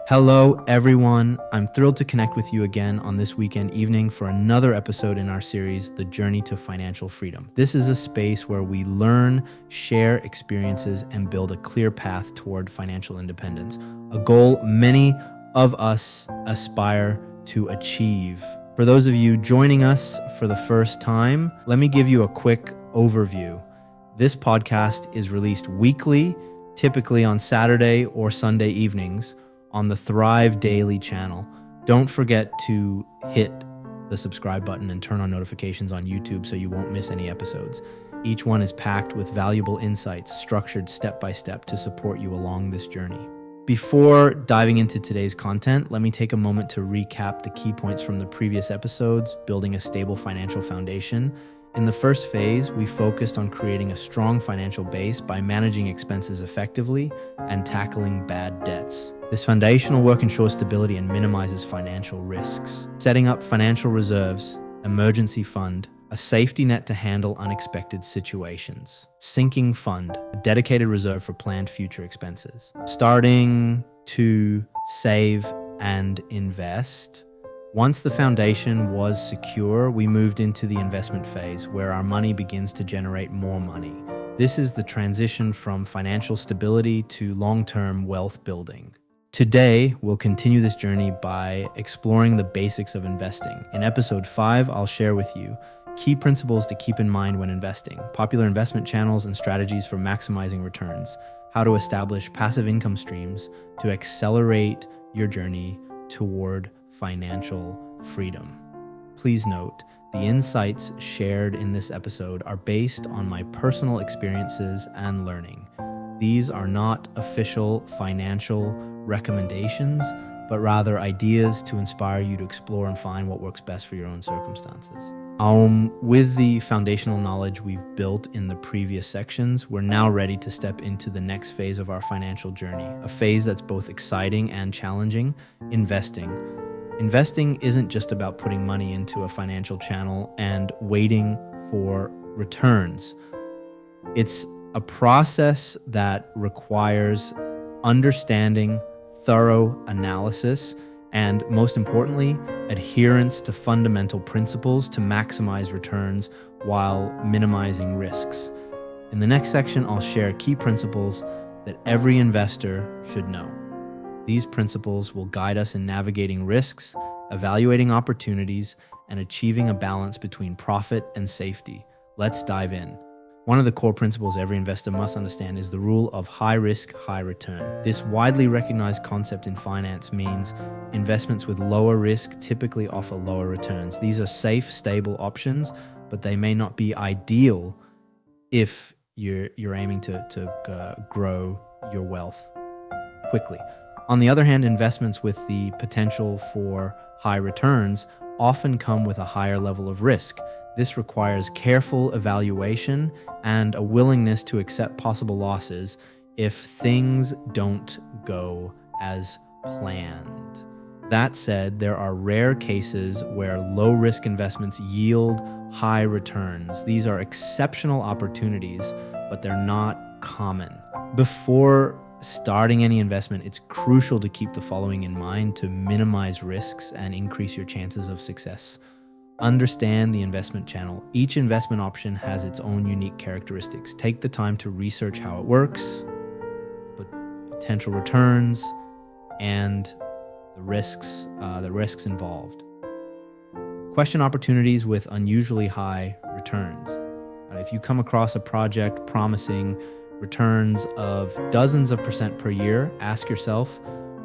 Hello, everyone. I'm thrilled to connect with you again on this weekend evening for another episode in our series, The Journey to Financial Freedom. This is a space where we learn, share experiences, and build a clear path toward financial independence, a goal many of us aspire to achieve. For those of you joining us for the first time, let me give you a quick overview. This podcast is released weekly, typically on Saturday or Sunday evenings, on the Thrive Daily channel. Don't forget to hit the subscribe button and turn on notifications on YouTube so you won't miss any episodes. Each one is packed with valuable insights, structured step by step to support you along this journey. Before diving into today's content, let me take a moment to recap the key points from the previous episodes, building a stable financial foundation. In the first phase, we focused on creating a strong financial base by managing expenses effectively and tackling bad debts. This foundational work ensures stability and minimizes financial risks. Setting up financial reserves, emergency fund, a safety net to handle unexpected situations. Sinking fund, a dedicated reserve for planned future expenses. Starting to save and invest. Once the foundation was secure, we moved into the investment phase where our money begins to generate more money. This is the transition from financial stability to long-term wealth building. Today, we'll continue this journey by exploring the basics of investing. In episode 5, I'll share with you key principles to keep in mind when investing, popular investment channels and strategies for maximizing returns, how to establish passive income streams to accelerate your journey toward financial freedom. Please note, the insights shared in this episode are based on my personal experiences and learning. These are not official financial recommendations, but rather ideas to inspire you to explore and find what works best for your own circumstances. With the foundational knowledge we've built in the previous sections, we're now ready to step into the next phase of our financial journey, a phase that's both exciting and challenging: investing. Investing isn't just about putting money into a financial channel and waiting for returns. It's a process that requires understanding, thorough analysis, and most importantly, adherence to fundamental principles to maximize returns while minimizing risks. In the next section, I'll share key principles that every investor should know. These principles will guide us in navigating risks, evaluating opportunities, and achieving a balance between profit and safety. Let's dive in. One of the core principles every investor must understand is the rule of high risk, high return. This widely recognized concept in finance means investments with lower risk typically offer lower returns. These are safe, stable options, but they may not be ideal if you're aiming to grow your wealth quickly. On the other hand, investments with the potential for high returns often come with a higher level of risk. This requires careful evaluation and a willingness to accept possible losses if things don't go as planned. That said, there are rare cases where low-risk investments yield high returns. These are exceptional opportunities, but they're not common. Before starting any investment, it's crucial to keep the following in mind to minimize risks and increase your chances of success. Understand the investment channel. Each investment option has its own unique characteristics. Take the time to research how it works, but potential returns, and the risks involved. Question opportunities with unusually high returns. If you come across a project promising returns of dozens of percent per year, ask yourself,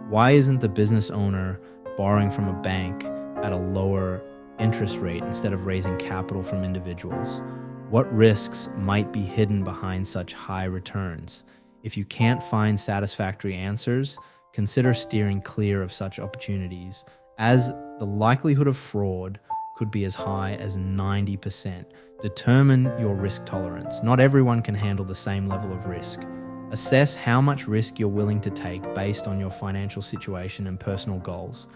why isn't the business owner borrowing from a bank at a lower interest rate instead of raising capital from individuals? What risks might be hidden behind such high returns? If you can't find satisfactory answers, consider steering clear of such opportunities, as the likelihood of fraud could be as high as 90%. Determine your risk tolerance. Not everyone can handle the same level of risk. Assess how much risk you're willing to take based on your financial situation and personal goals.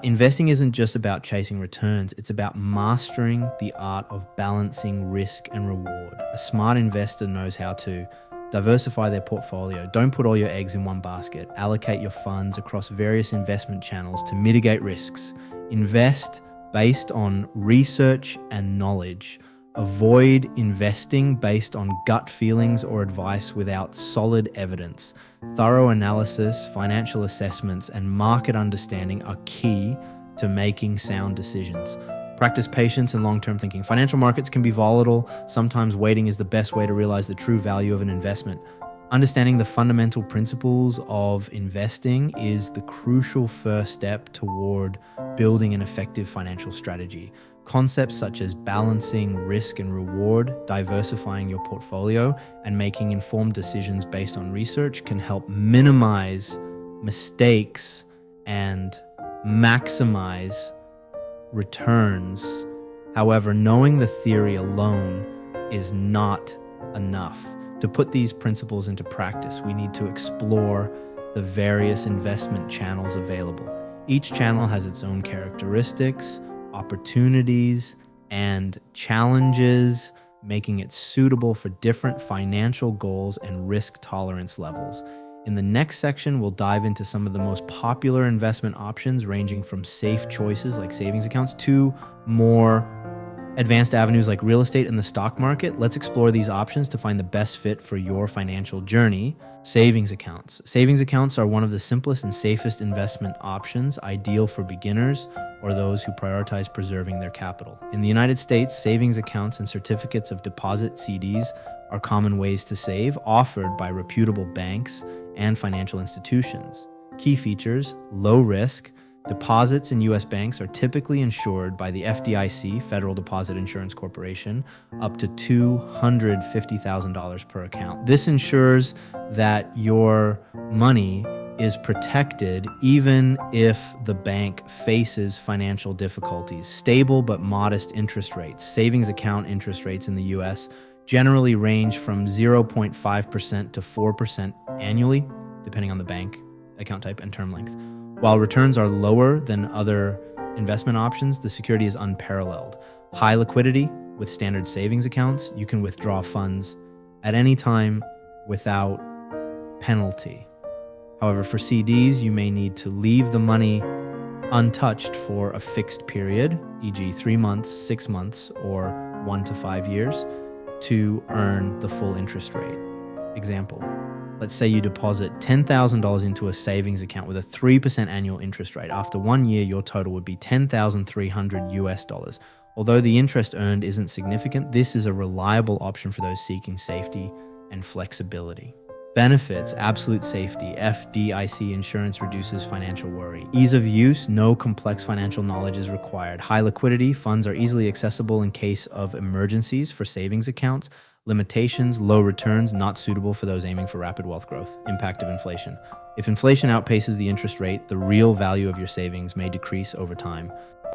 Investing isn't just about chasing returns, it's about mastering the art of balancing risk and reward. A smart investor knows how to Diversify their portfolio. Don't put all your eggs in one basket. Allocate your funds across various investment channels to mitigate risks. Invest based on research and knowledge. Avoid investing based on gut feelings or advice without solid evidence. Thorough analysis, financial assessments, and market understanding are key to making sound decisions. Practice patience and long-term thinking. Financial markets can be volatile. Sometimes waiting is the best way to realize the true value of an investment. Understanding the fundamental principles of investing is the crucial first step toward building an effective financial strategy. Concepts such as balancing risk and reward, diversifying your portfolio, and making informed decisions based on research can help minimize mistakes and maximize returns. However, knowing the theory alone is not enough. To put these principles into practice, we need to explore the various investment channels available. Each channel has its own characteristics, opportunities, and challenges, making it suitable for different financial goals and risk tolerance levels. In the next section, we'll dive into some of the most popular investment options, ranging from safe choices like savings accounts to more advanced avenues like real estate and the stock market. Let's explore these options to find the best fit for your financial journey. Savings accounts. Savings accounts are one of the simplest and safest investment options, ideal for beginners or those who prioritize preserving their capital. In the United States, savings accounts and certificates of deposit CDs are common ways to save, offered by reputable banks and financial institutions. Key features: low risk. Deposits in U.S. banks are typically insured by the FDIC, Federal Deposit Insurance Corporation, up to $250,000 per account. This ensures that your money is protected even if the bank faces financial difficulties. Stable but modest interest rates. Savings account interest rates in the U.S. generally range from 0.5% to 4% annually, depending on the bank, account type, and term length. While returns are lower than other investment options, the security is unparalleled. High liquidity. With standard savings accounts, you can withdraw funds at any time without penalty. However, for CDs, you may need to leave the money untouched for a fixed period, e.g. 3 months, 6 months, or 1 to 5 years, to earn the full interest rate. Example. Let's say you deposit $10,000 into a savings account with a 3% annual interest rate. After 1 year, your total would be $10,300 US. Although the interest earned isn't significant, this is a reliable option for those seeking safety and flexibility. Benefits: absolute safety. FDIC insurance reduces financial worry. Ease of use: no complex financial knowledge is required. High liquidity: funds are easily accessible in case of emergencies for savings accounts. Limitations: low returns, not suitable for those aiming for rapid wealth growth. Impact of inflation: if inflation outpaces the interest rate, the real value of your savings may decrease over time.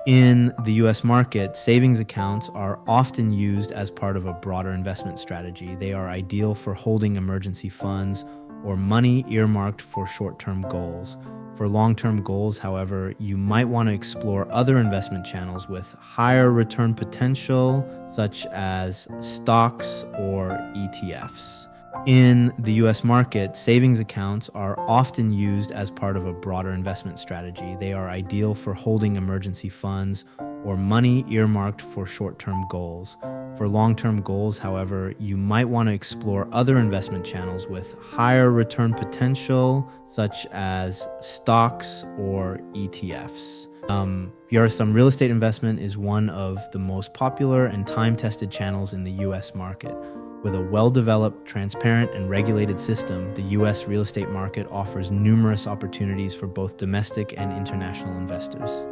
In the US market, savings accounts are often used as part of a broader investment strategy. They are ideal for holding emergency funds or money earmarked for short-term goals. For long-term goals, however, you might want to explore other investment channels with higher return potential, such as stocks or ETFs. In the US market, savings accounts are often used as part of a broader investment strategy. They are ideal for holding emergency funds or money earmarked for short-term goals. For long-term goals, however, you might want to explore other investment channels with higher return potential, such as stocks or ETFs. Some real estate investment is one of the most popular and time-tested channels in the US market. With a well-developed, transparent, and regulated system, the U.S. real estate market offers numerous opportunities for both domestic and international investors.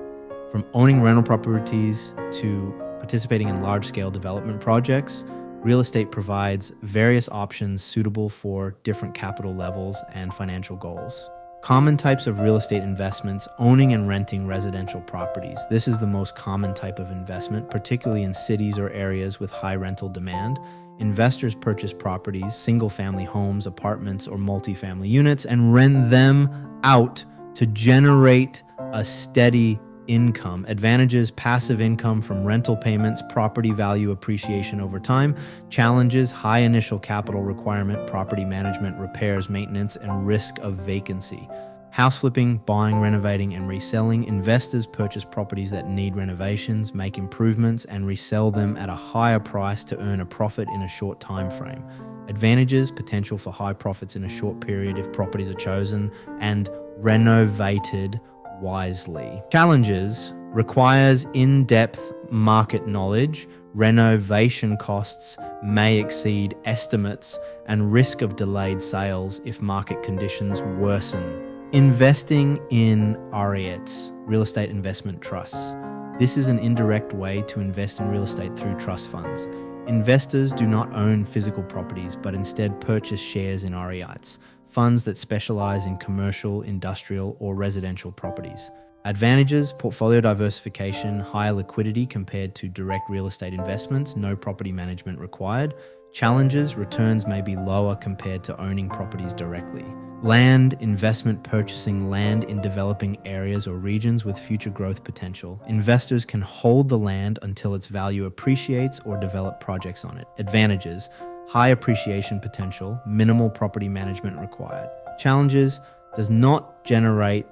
From owning rental properties to participating in large-scale development projects, real estate provides various options suitable for different capital levels and financial goals. Common types of real estate investments: owning and renting residential properties. This is the most common type of investment, particularly in cities or areas with high rental demand. Investors purchase properties, single-family homes, apartments, or multifamily units, and rent them out to generate a steady income. Advantages: passive income from rental payments, property value appreciation over time. Challenges: high initial capital requirement, property management, repairs, maintenance, and risk of vacancy. House flipping, buying, renovating, and reselling. Investors purchase properties that need renovations, make improvements, and resell them at a higher price to earn a profit in a short time frame. Advantages: potential for high profits in a short period if properties are chosen and renovated wisely. Challenges: requires in-depth market knowledge, renovation costs may exceed estimates, and risk of delayed sales if market conditions worsen. Investing in REITs, real estate investment trusts. This is an indirect way to invest in real estate through trust funds. Investors do not own physical properties, but instead purchase shares in REITs, funds that specialize in commercial, industrial, or residential properties. Advantages: portfolio diversification, higher liquidity compared to direct real estate investments, no property management required. Challenges: returns may be lower compared to owning properties directly. Land investment: purchasing land in developing areas or regions with future growth potential. Investors can hold the land until its value appreciates or develop projects on it. Advantages: high appreciation potential, minimal property management required. Challenges: does not generate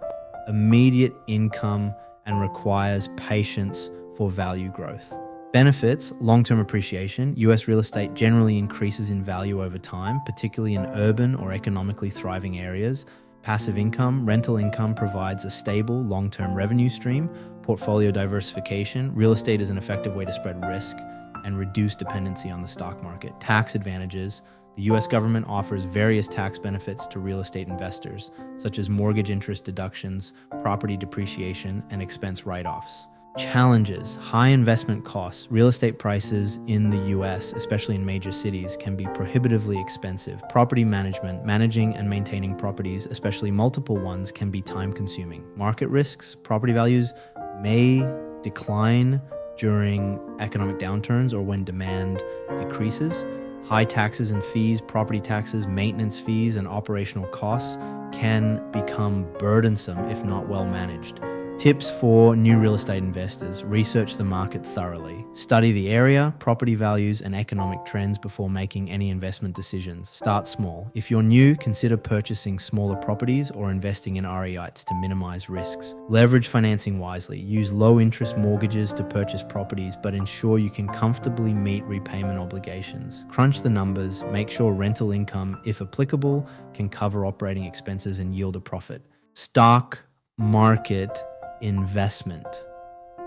immediate income and requires patience for value growth. Benefits: long-term appreciation. US real estate generally increases in value over time, particularly in urban or economically thriving areas. Passive income: rental income provides a stable long-term revenue stream. Portfolio diversification: real estate is an effective way to spread risk and reduce dependency on the stock market. Tax advantages: the US government offers various tax benefits to real estate investors, such as mortgage interest deductions, property depreciation, and expense write-offs. Challenges: high investment costs. Real estate prices in the US, especially in major cities, can be prohibitively expensive. Property management: managing and maintaining properties, especially multiple ones, can be time-consuming. Market risks: property values may decline during economic downturns or when demand decreases. High taxes and fees: property taxes, maintenance fees, and operational costs can become burdensome if not well managed. Tips for new real estate investors: research the market thoroughly. Study the area, property values, and economic trends before making any investment decisions. Start small. If you're new, consider purchasing smaller properties or investing in REITs to minimize risks. Leverage financing wisely. Use low-interest mortgages to purchase properties, but ensure you can comfortably meet repayment obligations. Crunch the numbers. Make sure rental income, if applicable, can cover operating expenses and yield a profit. Stock market investment.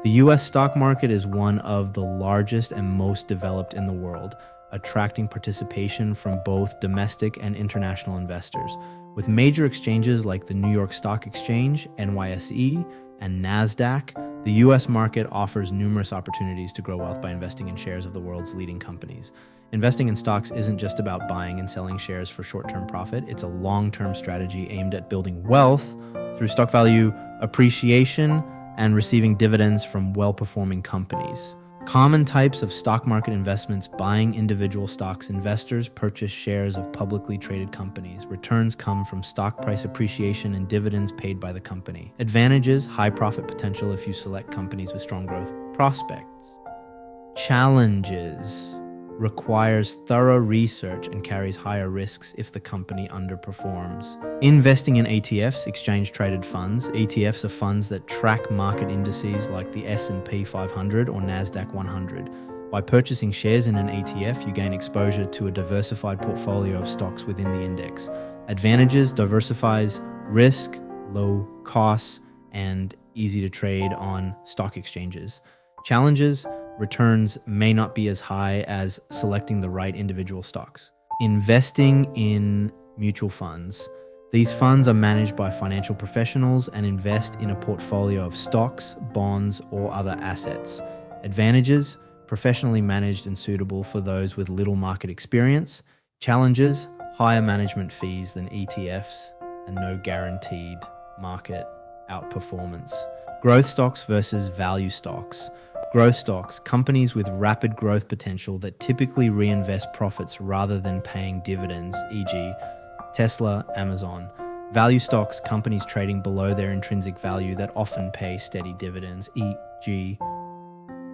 The US stock market is one of the largest and most developed in the world, attracting participation from both domestic and international investors. With major exchanges like the New York Stock Exchange, NYSE, and NASDAQ, the US market offers numerous opportunities to grow wealth by investing in shares of the world's leading companies. Investing in stocks isn't just about buying and selling shares for short-term profit. It's a long-term strategy aimed at building wealth through stock value appreciation and receiving dividends from well-performing companies. Common types of stock market investments: buying individual stocks. Investors purchase shares of publicly traded companies. Returns come from stock price appreciation and dividends paid by the company. Advantages: high profit potential if you select companies with strong growth prospects. Challenges: requires thorough research and carries higher risks if the company underperforms. Investing in ETFs, exchange-traded funds. ETFs are funds that track market indices like the S&P 500 or NASDAQ 100. By purchasing shares in an ETF, you gain exposure to a diversified portfolio of stocks within the index. Advantages: diversifies risk, low costs, and easy to trade on stock exchanges. Challenges: returns may not be as high as selecting the right individual stocks. Investing in mutual funds. These funds are managed by financial professionals and invest in a portfolio of stocks, bonds, or other assets. Advantages: professionally managed and suitable for those with little market experience. Challenges: higher management fees than ETFs and no guaranteed market outperformance. Growth stocks versus value stocks. Growth stocks: companies with rapid growth potential that typically reinvest profits rather than paying dividends, e.g. Tesla, Amazon. Value stocks, companies trading below their intrinsic value that often pay steady dividends, e.g.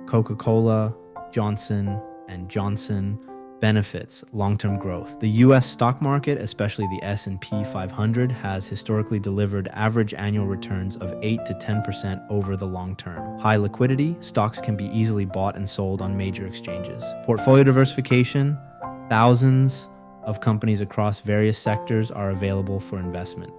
Coca-Cola, Johnson & Johnson. Benefits, long-term growth. The US stock market, especially the S&P 500, has historically delivered average annual returns of 8 to 10% over the long term. High liquidity, stocks can be easily bought and sold on major exchanges. Portfolio diversification, thousands of companies across various sectors are available for investment.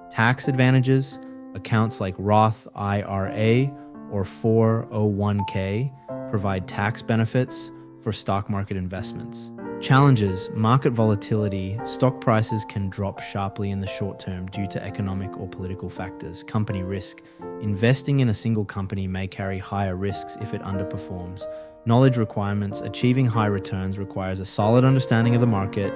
Tax advantages, accounts like Roth IRA or 401k provide tax benefits for stock market investments. Challenges, market volatility, stock prices can drop sharply in the short term due to economic or political factors. Company risk, investing in a single company may carry higher risks if it underperforms. Knowledge requirements, achieving high returns requires a solid understanding of the market,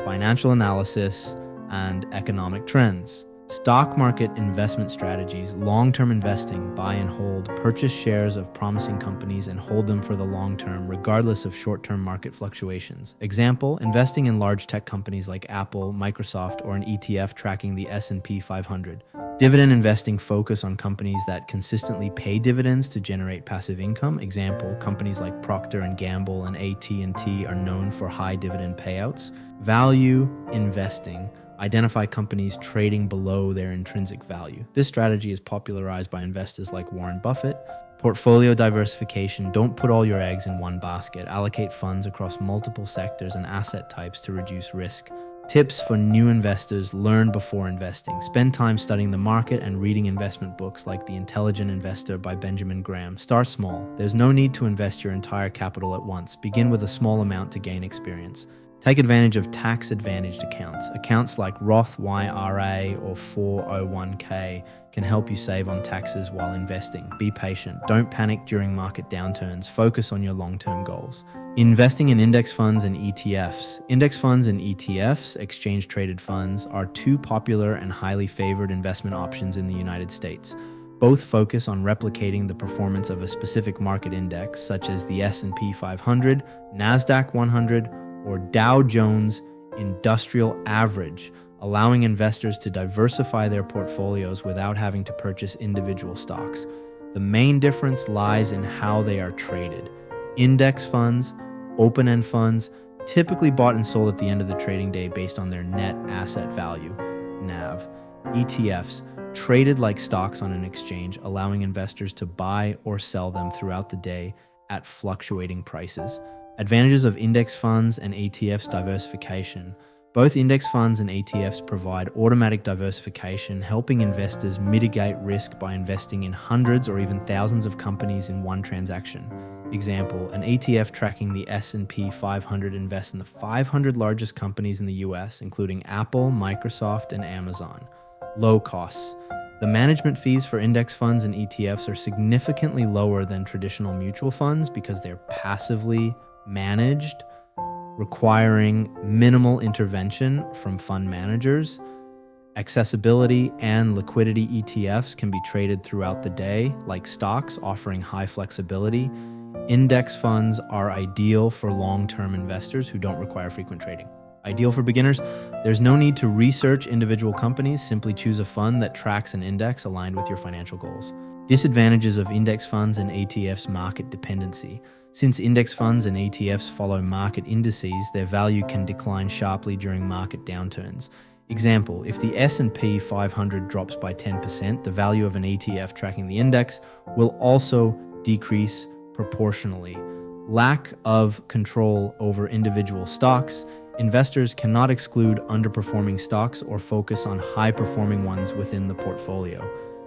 financial analysis, and economic trends. Stock market investment strategies, long-term investing, buy and hold, purchase shares of promising companies and hold them for the long term, regardless of short-term market fluctuations. Example, investing in large tech companies like Apple, Microsoft, or an ETF tracking the S&P 500. Dividend investing, focus on companies that consistently pay dividends to generate passive income. Example, companies like Procter & Gamble and AT&T are known for high dividend payouts. Value investing, identify companies trading below their intrinsic value. This strategy is popularized by investors like Warren Buffett. Portfolio diversification, don't put all your eggs in one basket. Allocate funds across multiple sectors and asset types to reduce risk. Tips for new investors, learn before investing. Spend time studying the market and reading investment books like The Intelligent Investor by Benjamin Graham. Start small. There's no need to invest your entire capital at once. Begin with a small amount to gain experience. Take advantage of tax-advantaged accounts. Accounts like Roth IRA or 401k can help you save on taxes while investing. Be patient. Don't panic during market downturns. Focus on your long-term goals. Investing in index funds and ETFs. Index funds and ETFs, exchange-traded funds, are two popular and highly favored investment options in the United States. Both focus on replicating the performance of a specific market index, such as the S&P 500, NASDAQ 100, or Dow Jones Industrial Average, allowing investors to diversify their portfolios without having to purchase individual stocks. The main difference lies in how they are traded. Index funds, open-end funds, typically bought and sold at the end of the trading day based on their net asset value, NAV. ETFs, traded like stocks on an exchange, allowing investors to buy or sell them throughout the day at fluctuating prices. Advantages of index funds and ETFs diversification. Both index funds and ETFs provide automatic diversification, helping investors mitigate risk by investing in hundreds or even thousands of companies in one transaction. Example, an ETF tracking the S&P 500 invests in the 500 largest companies in the US, including Apple, Microsoft, and Amazon. Low costs. The management fees for index funds and ETFs are significantly lower than traditional mutual funds because they're passively managed, requiring minimal intervention from fund managers. Accessibility and liquidity. ETFs can be traded throughout the day, like stocks, offering high flexibility. Index funds are ideal for long-term investors who don't require frequent trading. Ideal for beginners, there's no need to research individual companies, simply choose a fund that tracks an index aligned with your financial goals. Disadvantages of index funds and ETFs. Market dependency. Since index funds and ETFs follow market indices, their value can decline sharply during market downturns. Example, if the S&P 500 drops by 10%, the value of an ETF tracking the index will also decrease proportionally. Lack of control over individual stocks. Investors cannot exclude underperforming stocks or focus on high-performing ones within the portfolio.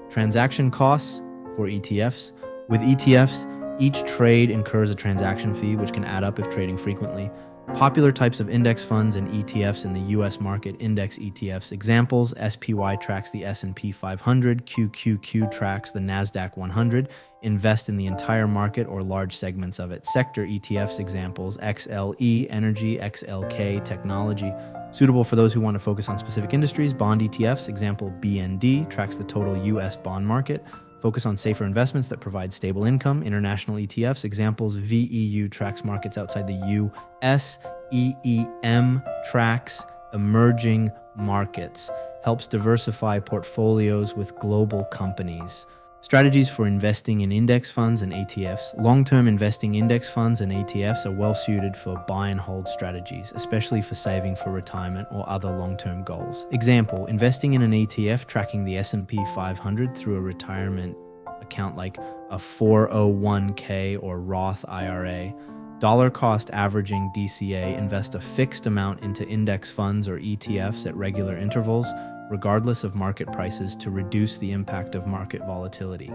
Transaction costs for ETFs. With ETFs, each trade incurs a transaction fee, which can add up if trading frequently. Popular types of index funds and ETFs in the US market. Index ETFs. Examples, SPY tracks the S&P 500, QQQ tracks the NASDAQ 100. Invest in the entire market or large segments of it. Sector ETFs. Examples, XLE, energy, XLK, technology. Suitable for those who want to focus on specific industries. Bond ETFs. Example, BND tracks the total US bond market. Focus on safer investments that provide stable income. International ETFs. Examples, VEU tracks markets outside the US. EEM tracks emerging markets, helps diversify portfolios with global companies. Strategies for investing in index funds and ETFs. Long-term investing index funds and ETFs are well suited for buy and hold strategies, especially for saving for retirement or other long-term goals. Example, investing in an ETF tracking the S&P 500 through a retirement account like a 401k or Roth IRA. Dollar cost averaging DCA, invest a fixed amount into index funds or ETFs at regular intervals, regardless of market prices, to reduce the impact of market volatility.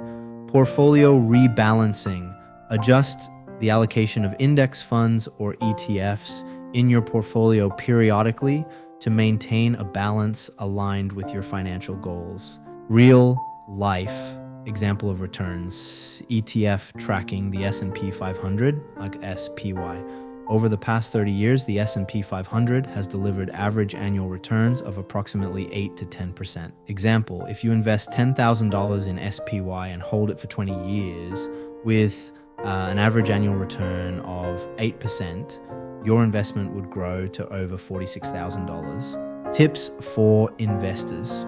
Portfolio rebalancing. Adjust the allocation of index funds or ETFs in your portfolio periodically to maintain a balance aligned with your financial goals. Real life example of returns. ETF tracking the S&P 500, like SPY. Over the past 30 years, the S&P 500 has delivered average annual returns of approximately 8 to 10%. Example, if you invest $10,000 in SPY and hold it for 20 years with an average annual return of 8%, your investment would grow to over $46,000. Tips for investors.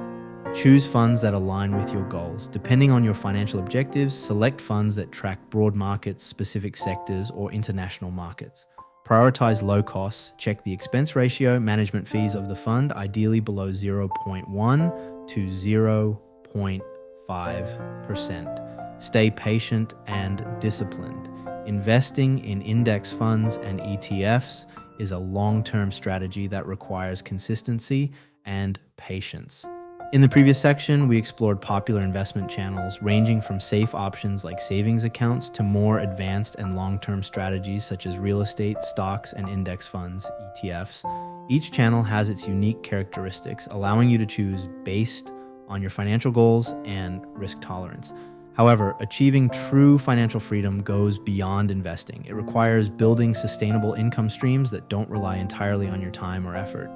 Choose funds that align with your goals. Depending on your financial objectives, select funds that track broad markets, specific sectors, or international markets. Prioritize low costs. Check the expense ratio, management fees of the fund, ideally below 0.1 to 0.5%. Stay patient and disciplined. Investing in index funds and ETFs is a long-term strategy that requires consistency and patience. In the previous section, we explored popular investment channels ranging from safe options like savings accounts to more advanced and long-term strategies such as real estate, stocks, and index funds, ETFs. Each channel has its unique characteristics, allowing you to choose based on your financial goals and risk tolerance. However, achieving true financial freedom goes beyond investing. It requires building sustainable income streams that don't rely entirely on your time or effort.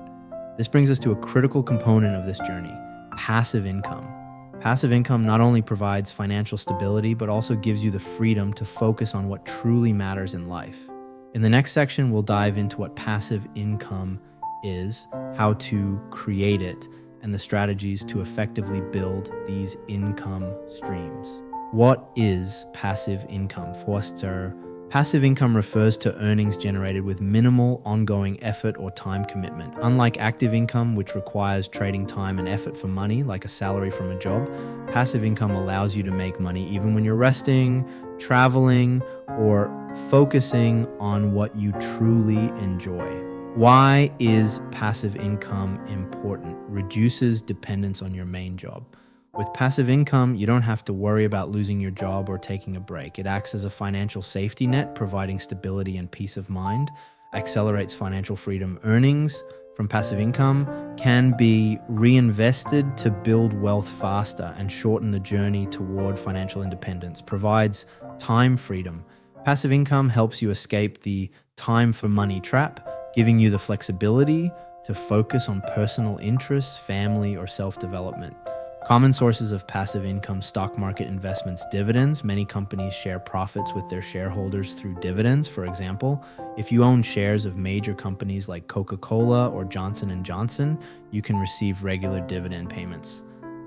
This brings us to a critical component of this journey: passive income. Passive income not only provides financial stability, but also gives you the freedom to focus on what truly matters in life. In the next section, we'll dive into what passive income is, how to create it, and the strategies to effectively build these income streams. What is passive income? Forster. Passive income refers to earnings generated with minimal ongoing effort or time commitment. Unlike active income, which requires trading time and effort for money, like a salary from a job, passive income allows you to make money even when you're resting, traveling, or focusing on what you truly enjoy. Why is passive income important? Reduces dependence on your main job. With passive income, you don't have to worry about losing your job or taking a break. It acts as a financial safety net, providing stability and peace of mind, accelerates financial freedom. Earnings from passive income can be reinvested to build wealth faster and shorten the journey toward financial independence, provides time freedom. Passive income helps you escape the time for money trap, giving you the flexibility to focus on personal interests, family, or self-development. Common sources of passive income: stock market investments, dividends. Many companies share profits with their shareholders through dividends. For example, if you own shares of major companies like Coca-Cola or Johnson & Johnson, you can receive regular dividend payments.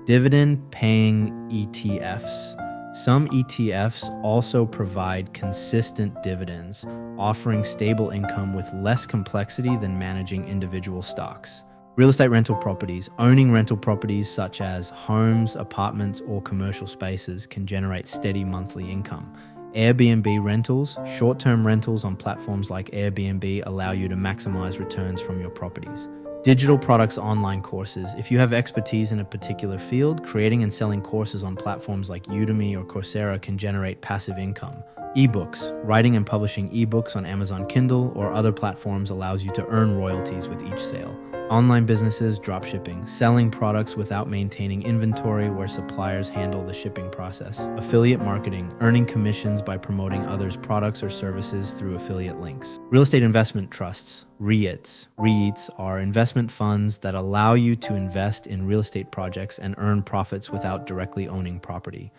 Dividend-paying ETFs. Some ETFs also provide consistent dividends, offering stable income with less complexity than managing individual stocks. Real estate rental properties. Owning rental properties such as homes, apartments, or commercial spaces can generate steady monthly income. Airbnb rentals. Short-term rentals on platforms like Airbnb allow you to maximize returns from your properties. Digital products, online courses. If you have expertise in a particular field, creating and selling courses on platforms like Udemy or Coursera can generate passive income. Ebooks. Writing and publishing ebooks on Amazon Kindle or other platforms allows you to earn royalties with each sale. Online businesses, dropshipping, selling products without maintaining inventory where suppliers handle the shipping process. Affiliate marketing, earning commissions by promoting others' products or services through affiliate links. Real estate investment trusts, REITs. REITs are investment funds that allow you to invest in real estate projects and earn profits without directly owning property.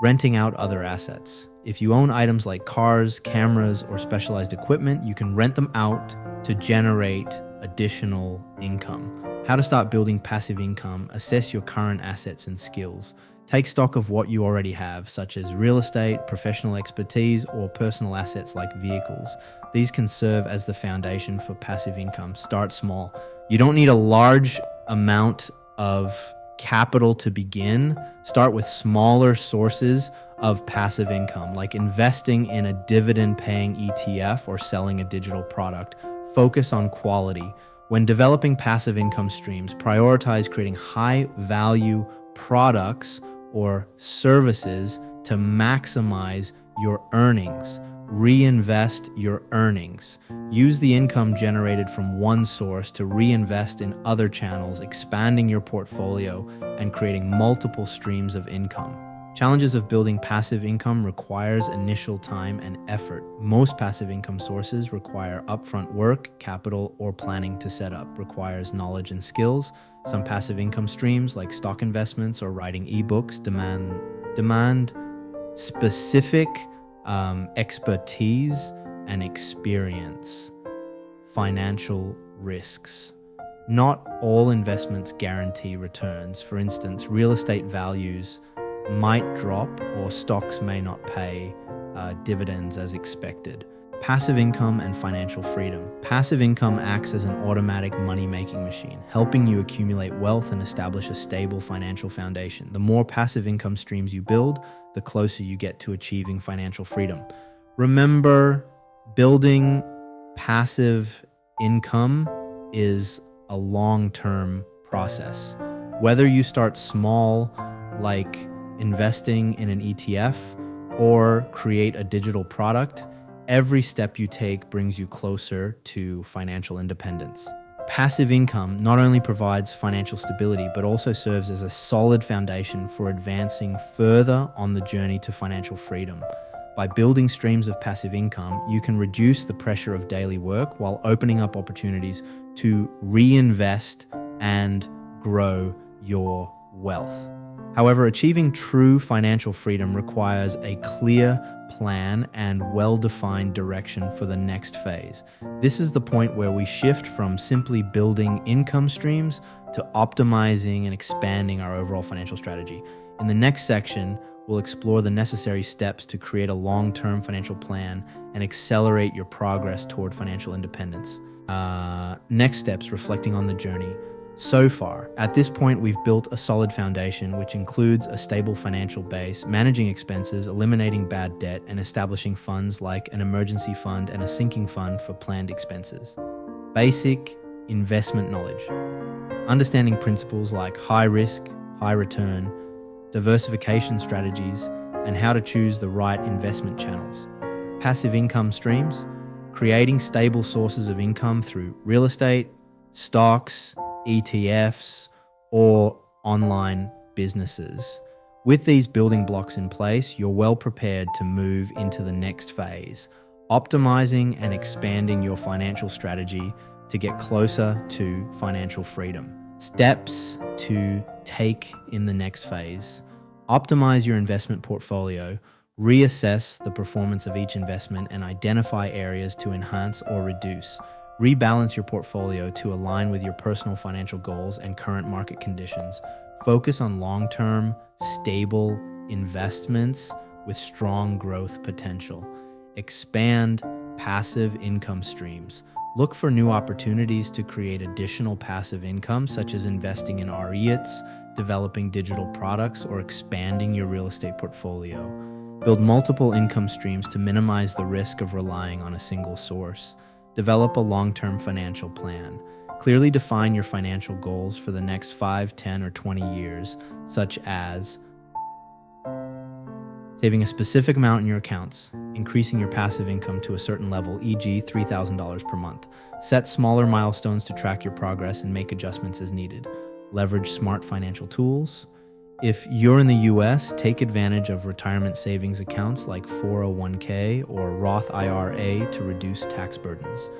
Renting out other assets. If you own items like cars, cameras, or specialized equipment, you can rent them out to generate additional income. How to start building passive income, assess your current assets and skills. Take stock of what you already have, such as real estate, professional expertise, or personal assets like vehicles. These can serve as the foundation for passive income. Start small. You don't need a large amount of capital to begin. Start with smaller sources of passive income, like investing in a dividend-paying ETF or selling a digital product. Focus on quality. When developing passive income streams, prioritize creating high-value products or services to maximize your earnings. Reinvest your earnings. Use the income generated from one source to reinvest in other channels, expanding your portfolio and creating multiple streams of income. Challenges of building passive income requires initial time and effort. Most passive income sources require upfront work, capital, or planning to set up, requires knowledge and skills. Some passive income streams, like stock investments or writing ebooks, demand specific expertise and experience. Financial risks. Not all investments guarantee returns. For instance, real estate values might drop or stocks may not pay dividends as expected. Passive income and financial freedom. Passive income acts as an automatic money-making machine, helping you accumulate wealth and establish a stable financial foundation. The more passive income streams you build, the closer you get to achieving financial freedom. Remember, building passive income is a long-term process. Whether you start small, like investing in an ETF, or create a digital product, every step you take brings you closer to financial independence. Passive income not only provides financial stability, but also serves as a solid foundation for advancing further on the journey to financial freedom. By building streams of passive income, you can reduce the pressure of daily work while opening up opportunities to reinvest and grow your wealth. However, achieving true financial freedom requires a clear plan and well-defined direction for the next phase. This is the point where we shift from simply building income streams to optimizing and expanding our overall financial strategy. In the next section, we'll explore the necessary steps to create a long-term financial plan and accelerate your progress toward financial independence. Next steps, reflecting on the journey. So far, at this point, we've built a solid foundation, which includes a stable financial base, managing expenses, eliminating bad debt, and establishing funds like an emergency fund and a sinking fund for planned expenses. Basic investment knowledge. Understanding principles like high risk, high return, diversification strategies, and how to choose the right investment channels. Passive income streams. Creating stable sources of income through real estate, stocks, ETFs, or online businesses. With these building blocks in place, you're well prepared to move into the next phase, optimizing and expanding your financial strategy to get closer to financial freedom. Steps to take in the next phase. Optimize your investment portfolio, reassess the performance of each investment, and identify areas to enhance or reduce. Rebalance your portfolio to align with your personal financial goals and current market conditions. Focus on long-term, stable investments with strong growth potential. Expand passive income streams. Look for new opportunities to create additional passive income, such as investing in REITs, developing digital products, or expanding your real estate portfolio. Build multiple income streams to minimize the risk of relying on a single source. Develop a long-term financial plan. Clearly define your financial goals for the next 5, 10, or 20 years, such as saving a specific amount in your accounts, increasing your passive income to a certain level, e.g. $3,000 per month. Set smaller milestones to track your progress and make adjustments as needed. Leverage smart financial tools. If you're in the US, take advantage of retirement savings accounts like 401k or Roth IRA to reduce tax burdens.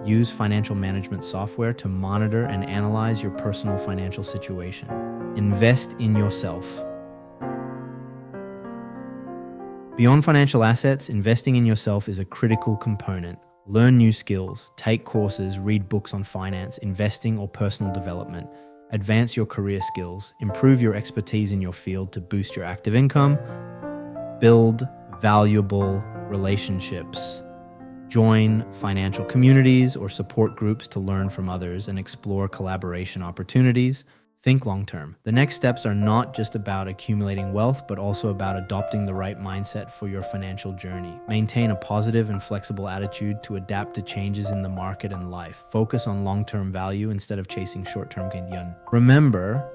Use financial management software to monitor and analyze your personal financial situation. Invest in yourself. Beyond financial assets, investing in yourself is a critical component. Learn new skills, take courses, read books on finance, investing, or personal development. Advance your career skills, improve your expertise in your field to boost your active income, build valuable relationships. Join financial communities or support groups to learn from others and explore collaboration opportunities. Think long term. The next steps are not just about accumulating wealth, but also about adopting the right mindset for your financial journey. Maintain a positive and flexible attitude to adapt to changes in the market and life. Focus on long-term value instead of chasing short-term gain. Remember,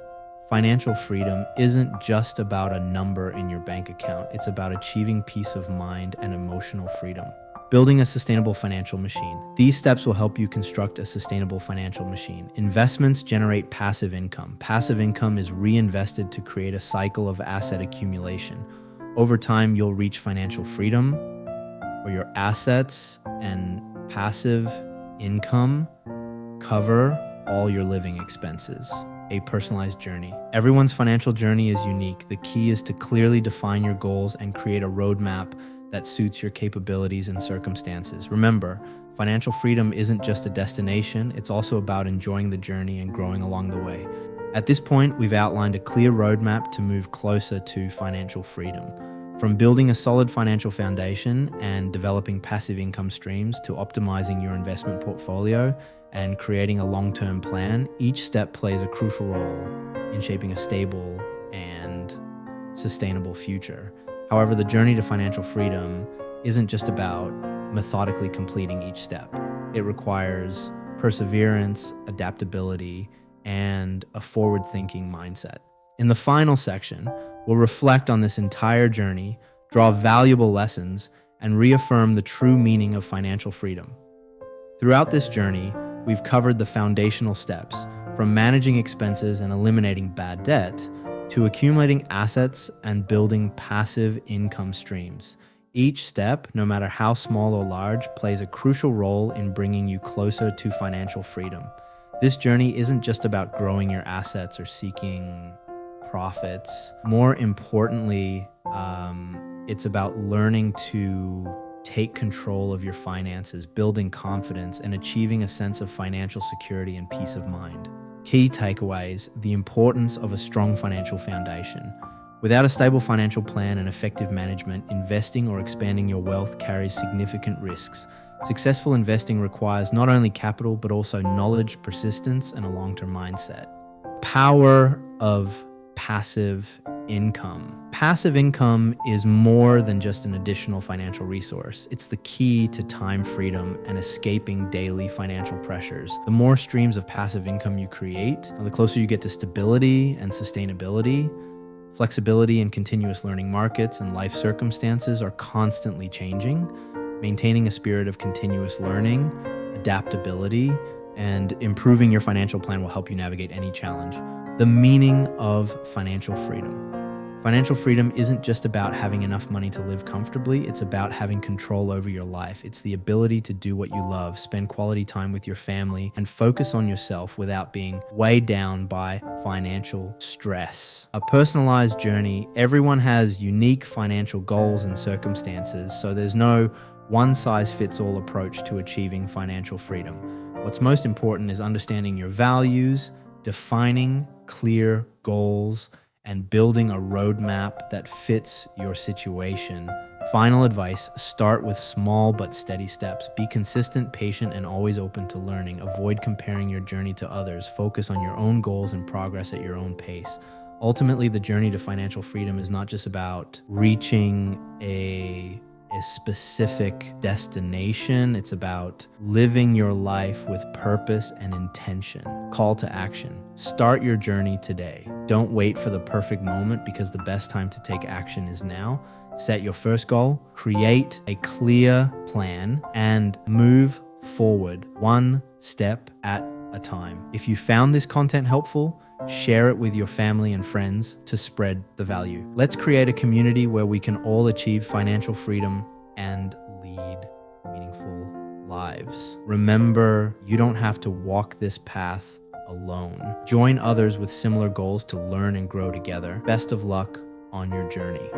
financial freedom isn't just about a number in your bank account. It's about achieving peace of mind and emotional freedom. Building a sustainable financial machine. These steps will help you construct a sustainable financial machine. Investments generate passive income. Passive income is reinvested to create a cycle of asset accumulation. Over time, you'll reach financial freedom, where your assets and passive income cover all your living expenses. A personalized journey. Everyone's financial journey is unique. The key is to clearly define your goals and create a roadmap that suits your capabilities and circumstances. Remember, financial freedom isn't just a destination, it's also about enjoying the journey and growing along the way. At this point, we've outlined a clear roadmap to move closer to financial freedom. From building a solid financial foundation and developing passive income streams to optimizing your investment portfolio and creating a long-term plan, each step plays a crucial role in shaping a stable and sustainable future. However, the journey to financial freedom isn't just about methodically completing each step. It requires perseverance, adaptability, and a forward-thinking mindset. In the final section, we'll reflect on this entire journey, draw valuable lessons, and reaffirm the true meaning of financial freedom. Throughout this journey, we've covered the foundational steps, from managing expenses and eliminating bad debt, to accumulating assets and building passive income streams. Each step, no matter how small or large, plays a crucial role in bringing you closer to financial freedom. This journey isn't just about growing your assets or seeking profits. More importantly, it's about learning to take control of your finances, building confidence, and achieving a sense of financial security and peace of mind. Key takeaways: the importance of a strong financial foundation. Without a stable financial plan and effective management, investing or expanding your wealth carries significant risks. Successful investing requires not only capital, but also knowledge, persistence, and a long-term mindset. Power of passive income. Passive income is more than just an additional financial resource. It's the key to time freedom and escaping daily financial pressures. The more streams of passive income you create, the closer you get to stability and sustainability. Flexibility in continuous learning markets and life circumstances are constantly changing. Maintaining a spirit of continuous learning, adaptability, and improving your financial plan will help you navigate any challenge. The meaning of financial freedom. Financial freedom isn't just about having enough money to live comfortably, it's about having control over your life. It's the ability to do what you love, spend quality time with your family, and focus on yourself without being weighed down by financial stress. A personalized journey. Everyone has unique financial goals and circumstances, so there's no one-size-fits-all approach to achieving financial freedom. What's most important is understanding your values, defining clear goals, and building a roadmap that fits your situation. Final advice: start with small but steady steps. Be consistent, patient, and always open to learning. Avoid comparing your journey to others. Focus on your own goals and progress at your own pace. Ultimately, the journey to financial freedom is not just about reaching a specific destination. It's about living your life with purpose and intention. Call to action. Start your journey today. Don't wait for the perfect moment, because the best time to take action is now. Set your first goal, create a clear plan, and move forward one step at a time. If you found this content helpful, share it with your family and friends to spread the value. Let's create a community where we can all achieve financial freedom and lead meaningful lives. Remember, you don't have to walk this path alone. Join others with similar goals to learn and grow together. Best of luck on your journey.